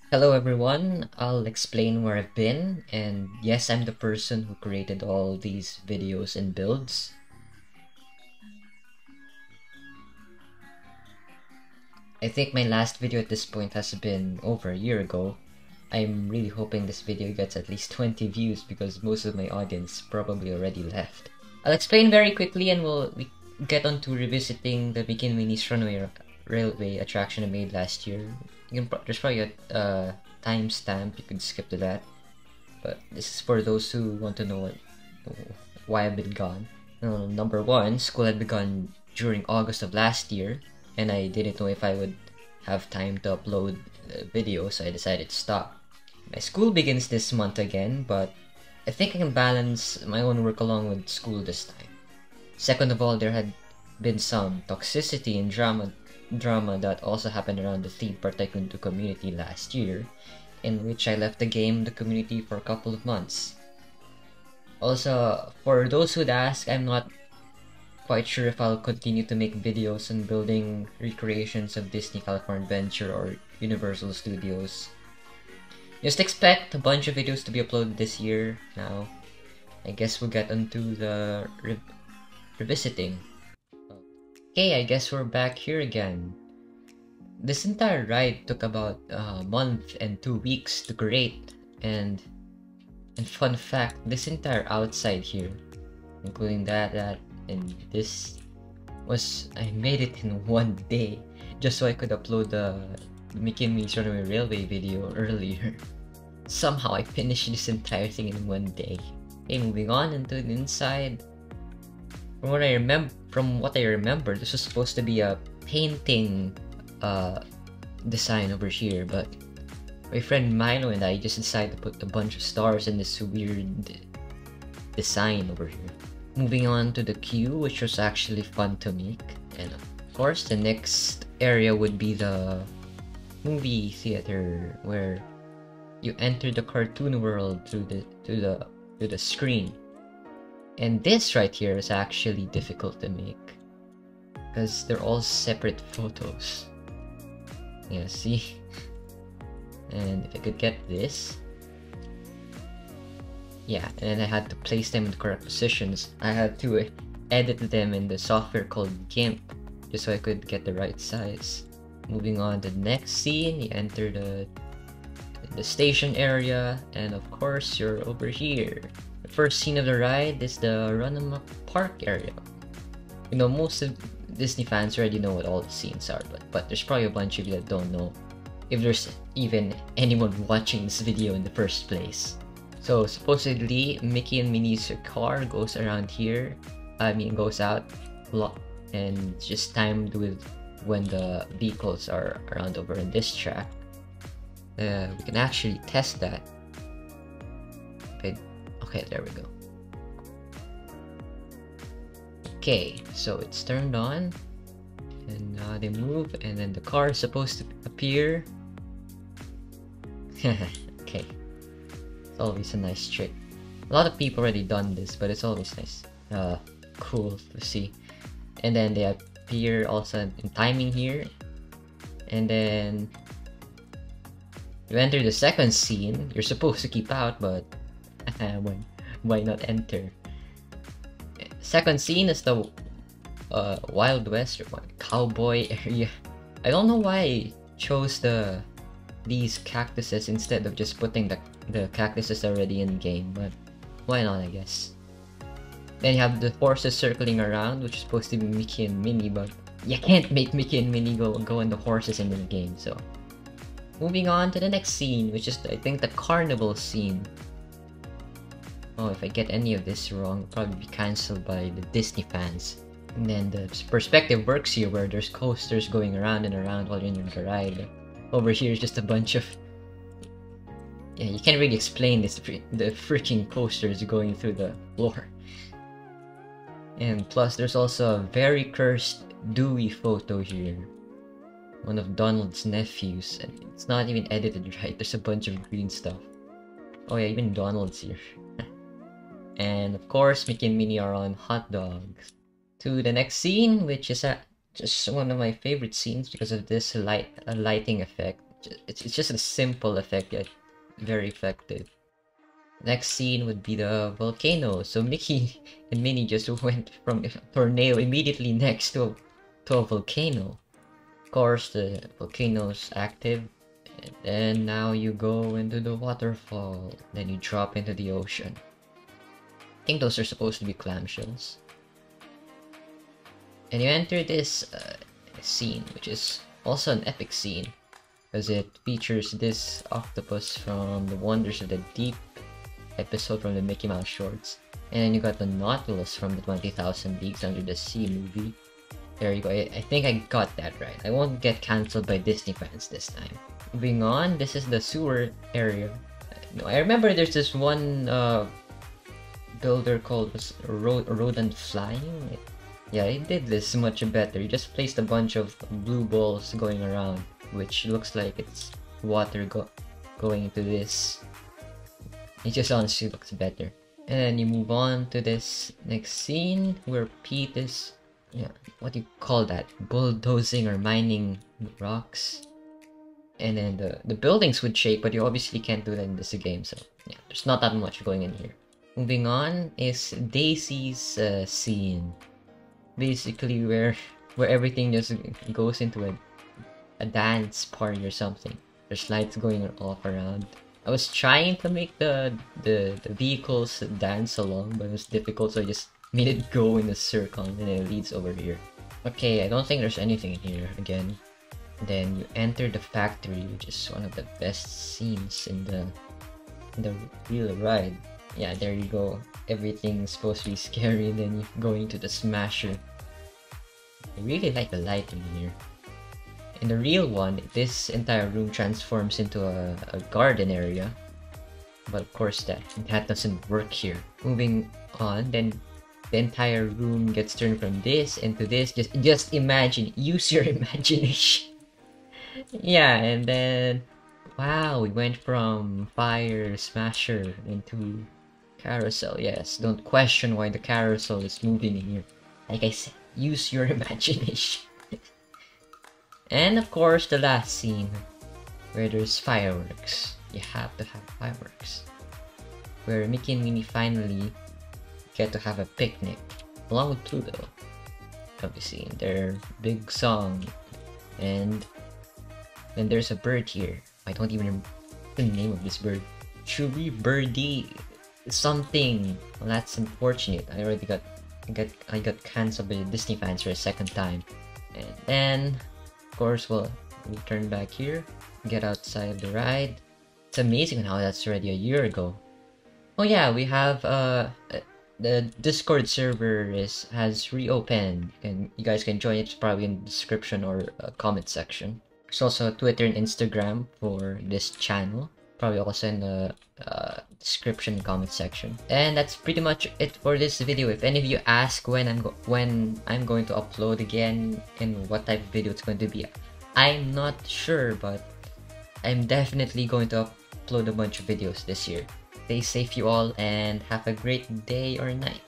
Hello everyone, I'll explain where I've been, and yes, I'm the person who created all these videos and builds. I think my last video at this point has been over a year ago. I'm really hoping this video gets at least 20 views because most of my audience probably already left. I'll explain very quickly and we get on to revisiting the McKinney-Winnie's Railway attraction I made last year. There's probably a timestamp, you could skip to that. But this is for those who want to know why I've been gone. Number one, school had begun during August of last year, and I didn't know if I would have time to upload videos, so I decided to stop. My school begins this month again, but I think I can balance my own work along with school this time. Second of all, there had been some toxicity and drama that also happened around the Theme Park Tycoon 2 community last year, in which I left the community for a couple of months. Also, for those who'd ask, I'm not quite sure if I'll continue to make videos on building recreations of Disney California Adventure or Universal Studios. Just expect a bunch of videos to be uploaded this year now. I guess we'll get onto the revisiting. Okay, I guess we're back here again. This entire ride took about a month and 2 weeks to create, and fun fact, this entire outside here, including that, and this, I made it in one day, just so I could upload the McKinley's Runaway Railway video earlier. Somehow I finished this entire thing in one day. Okay, moving on into the inside. From what I remember, this was supposed to be a painting design over here, but my friend Milo and I just decided to put a bunch of stars in this weird design over here. Moving on to the queue, which was actually fun to make, and of course the next area would be the movie theater, where you enter the cartoon world through the screen. And this right here is actually difficult to make because they're all separate photos. Yeah, see? And if I could get this, yeah, and I had to place them in the correct positions. I had to edit them in the software called GIMP just so I could get the right size. Moving on to the next scene, you enter the station area, and of course you're over here. The first scene of the ride is the Run Park area. You know, most of Disney fans already know what all the scenes are, but there's probably a bunch of you that don't know, if there's even anyone watching this video in the first place. So supposedly Mickey and Minnie's car goes around here, goes out a lot, and it's just timed with when the vehicles are around over in this track. We can actually test that. Okay, there we go. Okay, so it's turned on, and now they move, and then the car is supposed to appear. Okay, it's always a nice trick. A lot of people already done this, but it's always nice. Cool to see. And then they appear also in timing here, and then you enter the second scene. You're supposed to keep out, but why not enter? Second scene is the Wild West or cowboy area. I don't know why I chose these cactuses instead of just putting the cactuses already in game, but why not, I guess. Then you have the horses circling around, which is supposed to be Mickey and Minnie, but you can't make Mickey and Minnie go on the horses in the game, so. Moving on to the next scene, which is I think the carnival scene. Oh, if I get any of this wrong, I'll probably be cancelled by the Disney fans. And then the perspective works here, where there's coasters going around and around while you're in the ride. Over here is just a bunch of... yeah, you can't really explain this, the freaking coasters going through the floor. And plus, there's also a very cursed Dewey photo here. One of Donald's nephews, and it's not even edited right. There's a bunch of green stuff. Oh yeah, even Donald's here. And of course, Mickey and Minnie are on hot dogs. To the next scene, which is just one of my favorite scenes because of this lighting effect. It's just a simple effect, yet very effective. Next scene would be the volcano. So Mickey and Minnie just went from a tornado immediately next to a volcano. Of course, the volcano's active, and then now you go into the waterfall. Then you drop into the ocean. I think those are supposed to be clamshells. And you enter this scene, which is also an epic scene, because it features this octopus from the Wonders of the Deep episode from the Mickey Mouse shorts. And then you got the Nautilus from the 20,000 Leagues Under the Sea movie. There you go. I think I got that right. I won't get cancelled by Disney fans this time. Moving on, this is the sewer area. No, I remember there's this one builder called Rodent Flying. Yeah, he did this much better. He just placed a bunch of blue balls going around, which looks like it's water going into this. It just honestly looks better. And then you move on to this next scene where Pete is, what do you call that? Bulldozing or mining rocks. And then the buildings would shake, but you obviously can't do that in this game, so yeah, there's not that much going in here. Moving on is Daisy's scene. Basically where everything just goes into a dance party or something. There's lights going off around. I was trying to make the vehicles dance along, but it was difficult, so I just made it go in a circle and then it leads over here. Okay, I don't think there's anything in here again. Then you enter the factory, which is one of the best scenes in the real ride. Yeah, there you go. Everything's supposed to be scary, and then you go into the Smasher. I really like the lighting here. In the real one, this entire room transforms into a garden area. But of course that doesn't work here. Moving on, then the entire room gets turned from this into this. Just imagine, use your imagination. Yeah, and then wow, we went from Fire Smasher into Carousel. Yes, don't question why the carousel is moving in here. Like I said, use your imagination. And of course, the last scene where there's fireworks. You have to have fireworks. Where Mickey and Minnie finally get to have a picnic along with Pluto. Obviously, in their big song. And then there's a bird here. I don't even remember the name of this bird. Chewy Birdie something. Well, that's unfortunate. I got cancelled by the Disney fans for a second time. And then, of course, we turn back here, get outside of the ride. It's amazing how that's already a year ago. Oh yeah, we have the Discord server has reopened, and you guys can join it. It's probably in the description or comment section. There's also Twitter and Instagram for this channel, probably also in the description and comment section. And that's pretty much it for this video. If any of you ask when I'm going to upload again and what type of video it's going to be, I'm not sure, but I'm definitely going to upload a bunch of videos this year. Stay safe you all, and have a great day or night.